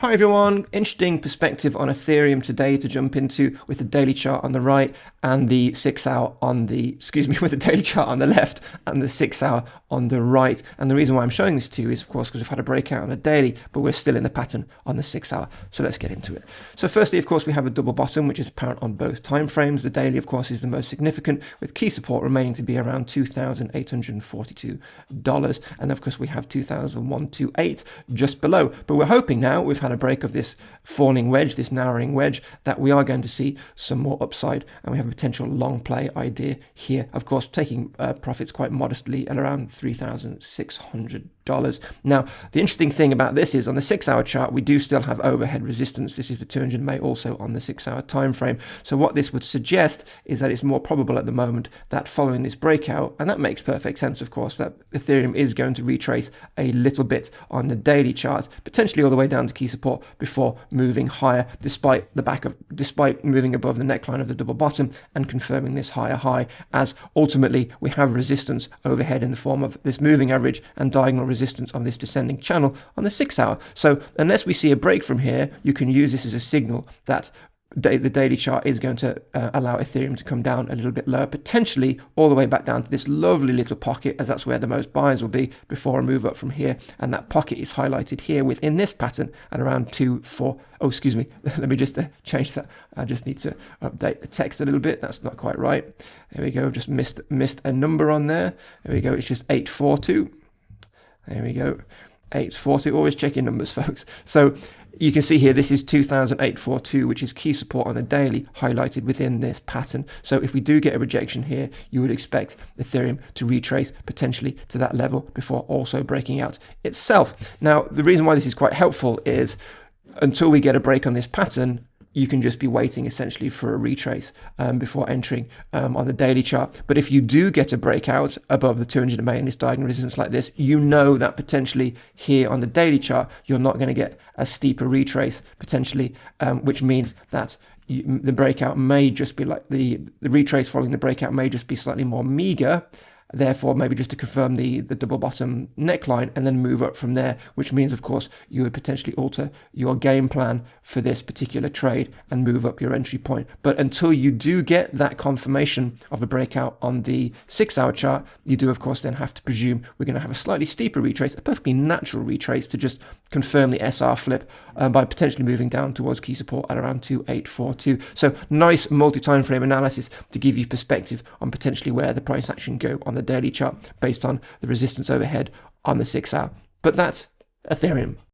Hi everyone, interesting perspective on Ethereum today to jump into with the daily chart on the right and the 6 hour on the, with the daily chart on the left and the 6 hour on the right. And the reason why I'm showing this to you is of course because we've had a breakout on the daily, but we're still in the pattern on the 6 hour. So let's get into it. So firstly, of course, we have a double bottom, which is apparent on both time frames. The daily, of course, is the most significant, with key support remaining to be around $2,842. And of course, we have 2,128 just below, but we're hoping now we've had a break of this falling wedge, this narrowing wedge, that we are going to see some more upside, and we have a potential long play idea here, of course taking profits quite modestly at around $3,600. Now the interesting thing about this is on the 6 hour chart we do still have overhead resistance. This is the 200 MA also on the 6 hour time frame. So what this would suggest is that it's more probable at the moment that following this breakout, and that makes perfect sense of course, that Ethereum is going to retrace a little bit on the daily chart, potentially all the way down to key support before moving higher, despite moving above the neckline of the double bottom and confirming this higher high, as ultimately we have resistance overhead in the form of this moving average and diagonal resistance on this descending channel on the 6 hour. So unless we see a break from here, you can use this as a signal that the daily chart is going to allow Ethereum to come down a little bit lower, potentially all the way back down to this lovely little pocket, as that's where the most buyers will be before a move up from here. And that pocket is highlighted here within this pattern at around 2-4. Oh, excuse me. Let me just change that. I just need to update the text a little bit. That's not quite right. There we go. I've just missed a number on there. There we go. It's just 842. There we go. 840. Always check your numbers, folks. So you can see here, this is 2,842, which is key support on the daily, highlighted within this pattern. So if we do get a rejection here, you would expect Ethereum to retrace potentially to that level before also breaking out itself. Now, the reason why this is quite helpful is until we get a break on this pattern, you can just be waiting essentially for a retrace before entering on the daily chart. But if you do get a breakout above the 200 MA in this diagonal resistance like this, you know that potentially here on the daily chart, you're not going to get a steeper retrace potentially, which means that the breakout may just be like the retrace following the breakout may just be slightly more meager. Therefore, maybe just to confirm the double bottom neckline and then move up from there, which means, of course, you would potentially alter your game plan for this particular trade and move up your entry point. But until you do get that confirmation of a breakout on the 6 hour chart, you do, of course, then have to presume we're going to have a slightly steeper retrace, a perfectly natural retrace to just confirm the SR flip by potentially moving down towards key support at around 2,842. So nice multi-time frame analysis to give you perspective on potentially where the price action go on the daily chart based on the resistance overhead on the 6 hour. But that's Ethereum.